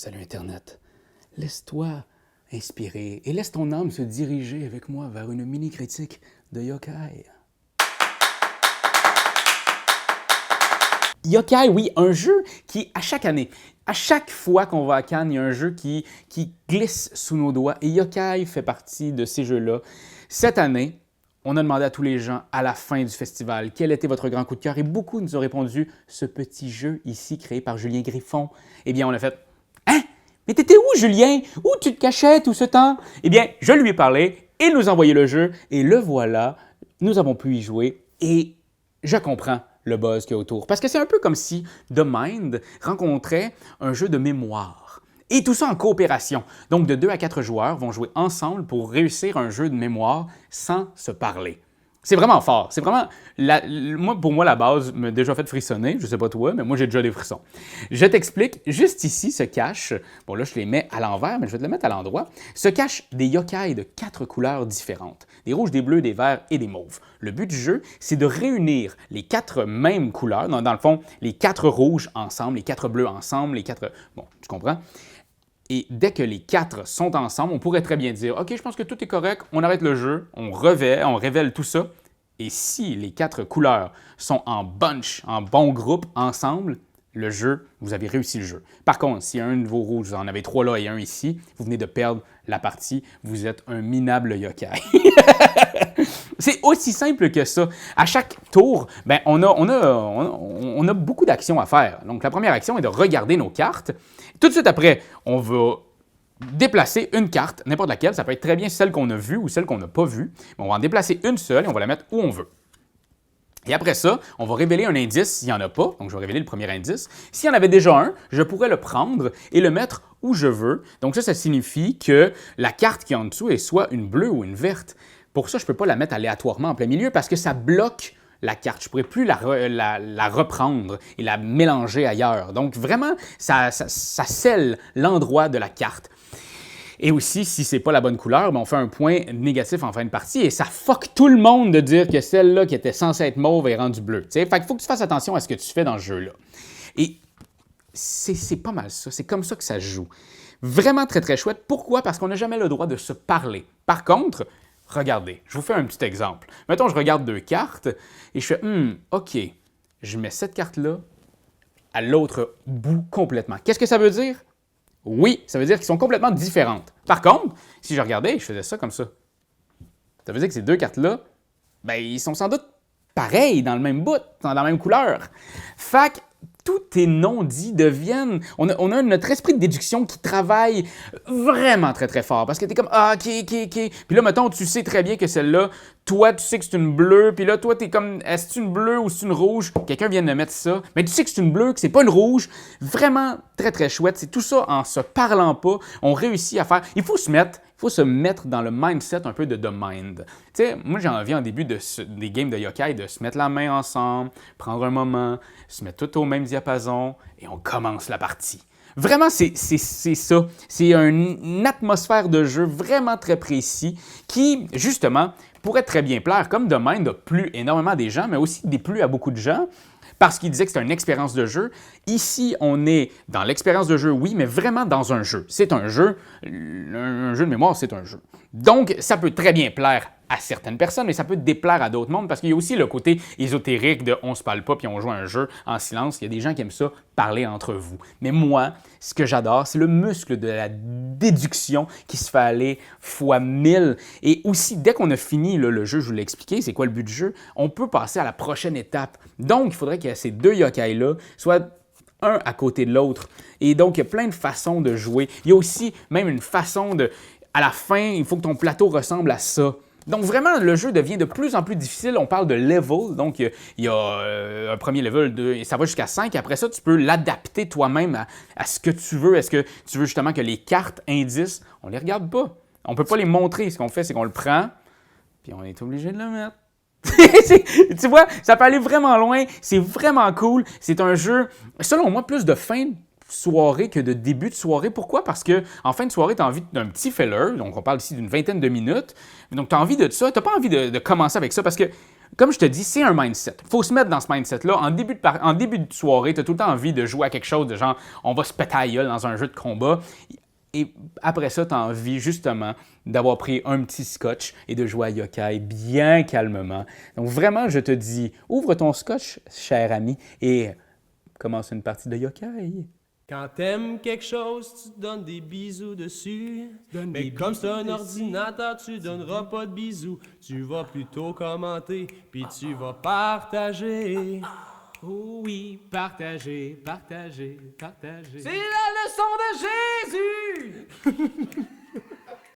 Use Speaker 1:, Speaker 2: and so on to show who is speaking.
Speaker 1: Salut Internet, laisse-toi inspirer et laisse ton âme se diriger avec moi vers une mini-critique de Yokai. Yokai, oui, un jeu qui, à chaque année, à chaque fois qu'on va à Cannes, il y a un jeu qui glisse sous nos doigts et Yokai fait partie de ces jeux-là. Cette année, on a demandé à tous les gens à la fin du festival quel était votre grand coup de cœur et beaucoup nous ont répondu ce petit jeu ici créé par Julien Griffon. Eh bien, on a fait hein? Mais t'étais où, Julien? Où tu te cachais tout ce temps? Eh bien, je lui ai parlé, il nous a envoyé le jeu, et le voilà, nous avons pu y jouer, et je comprends le buzz qu'il y a autour. Parce que c'est un peu comme si The Mind rencontrait un jeu de mémoire. Et tout ça en coopération. Donc, de 2 à 4 joueurs vont jouer ensemble pour réussir un jeu de mémoire sans se parler. C'est vraiment fort. C'est vraiment... pour moi, la base m'a déjà fait frissonner. Je sais pas toi, mais moi, j'ai déjà des frissons. Je t'explique. Juste ici se cache... Bon, là, je les mets à l'envers, mais je vais te les mettre à l'endroit. Se cachent des yokai de 4 couleurs différentes. Des rouges, des bleus, des verts et des mauves. Le but du jeu, c'est de réunir les 4 mêmes couleurs. Dans le fond, les 4 rouges ensemble, les 4 bleus ensemble, les 4... Bon, tu comprends? Et dès que les 4 sont ensemble, on pourrait très bien dire « OK, je pense que tout est correct, on arrête le jeu, on révèle tout ça. » Et si les 4 couleurs sont en bunch, en bon groupe, ensemble, le jeu, vous avez réussi le jeu. Par contre, si un de vos rouges, vous en avez 3 là et un ici, vous venez de perdre la partie, vous êtes un minable yokai. C'est aussi simple que ça. À chaque tour, ben, on a beaucoup d'actions à faire. Donc, la première action est de regarder nos cartes. Tout de suite après, on va déplacer une carte, n'importe laquelle. Ça peut être très bien celle qu'on a vue ou celle qu'on n'a pas vue. On va en déplacer une seule et on va la mettre où on veut. Et après ça, on va révéler un indice s'il n'y en a pas. Donc, je vais révéler le premier indice. S'il y en avait déjà un, je pourrais le prendre et le mettre où je veux. Donc, ça signifie que la carte qui est en dessous est soit une bleue ou une verte. Pour ça, je ne peux pas la mettre aléatoirement en plein milieu parce que ça bloque la carte. Je ne pourrais plus la reprendre et la mélanger ailleurs. Donc, vraiment, ça scelle l'endroit de la carte. Et aussi, si c'est pas la bonne couleur, ben on fait un point négatif en fin de partie et ça fuck tout le monde de dire que celle-là qui était censée être mauve est rendue bleue. T'sais? Fait qu'il faut que tu fasses attention à ce que tu fais dans ce jeu-là. Et c'est pas mal ça. C'est comme ça que ça se joue. Vraiment très, très chouette. Pourquoi? Parce qu'on n'a jamais le droit de se parler. Par contre, regardez, je vous fais un petit exemple. Mettons, je regarde 2 cartes et je fais OK, je mets cette carte-là à l'autre bout complètement. Qu'est-ce que ça veut dire? Oui, ça veut dire qu'ils sont complètement différentes. Par contre, si je regardais et je faisais ça comme ça, ça veut dire que ces 2 cartes-là, ben, ils sont sans doute pareils dans le même bout, dans la même couleur. Fait que tous tes non-dits deviennent... On a notre esprit de déduction qui travaille vraiment très, très fort. Parce que t'es comme, ah, OK. Puis là, mettons, tu sais très bien que celle-là, toi, tu sais que c'est une bleue. Puis là, toi, t'es comme, est-ce une bleue ou c'est une rouge? Quelqu'un vient de mettre ça. Mais tu sais que c'est une bleue, que c'est pas une rouge. Vraiment très, très chouette. C'est tout ça en se parlant pas. On réussit à faire... Il faut se mettre dans le mindset un peu de The Mind. Tu sais, moi, j'ai envie en début des games de yokai de se mettre la main ensemble, prendre un moment, se mettre tout au même diapason et on commence la partie. Vraiment, c'est ça. C'est une atmosphère de jeu vraiment très précis qui, justement, pourrait très bien plaire. Comme The Mind a plu énormément à des gens, mais aussi déplu à beaucoup de gens parce qu'il disait que c'était une expérience de jeu. Ici, on est dans l'expérience de jeu, oui, mais vraiment dans un jeu. C'est un jeu de mémoire, c'est un jeu. Donc, ça peut très bien plaire à certaines personnes, mais ça peut déplaire à d'autres mondes parce qu'il y a aussi le côté ésotérique de on se parle pas puis on joue à un jeu en silence. Il y a des gens qui aiment ça, parler entre vous. Mais moi, ce que j'adore, c'est le muscle de la déduction qui se fait aller fois 1000. Et aussi, dès qu'on a fini le jeu, je vous l'ai expliqué, c'est quoi le but du jeu, on peut passer à la prochaine étape. Donc, il faudrait que ces 2 yokai-là soient un à côté de l'autre. Et donc, il y a plein de façons de jouer. Il y a aussi même une façon de... À la fin, il faut que ton plateau ressemble à ça. Donc vraiment, le jeu devient de plus en plus difficile. On parle de level, donc il y a un premier level, et ça va jusqu'à 5. Après ça, tu peux l'adapter toi-même à ce que tu veux. Est-ce que tu veux justement que les cartes indices, on ne les regarde pas. On ne peut pas les montrer. Ce qu'on fait, c'est qu'on le prend, puis on est obligé de le mettre. Tu vois, ça peut aller vraiment loin. C'est vraiment cool. C'est un jeu, selon moi, plus de fin soirée que de début de soirée. Pourquoi? Parce que en fin de soirée, tu as envie d'un petit filler, donc on parle ici d'une vingtaine de minutes. Donc tu as envie de ça, tu n'as pas envie de commencer avec ça parce que, comme je te dis, c'est un mindset. Il faut se mettre dans ce mindset-là. En début de soirée, tu as tout le temps envie de jouer à quelque chose de genre, on va se péter à la gueule dans un jeu de combat. Et après ça, tu as envie justement d'avoir pris un petit scotch et de jouer à yokai bien calmement. Donc vraiment, je te dis, ouvre ton scotch, cher ami, et commence une partie de yokai.
Speaker 2: Quand t'aimes quelque chose, tu te donnes des bisous dessus. Mais comme c'est un ordinateur, tu donneras pas de bisous. Tu vas plutôt commenter, puis tu vas partager.
Speaker 1: Oh oui, partager, partager, partager.
Speaker 2: C'est la leçon de Jésus!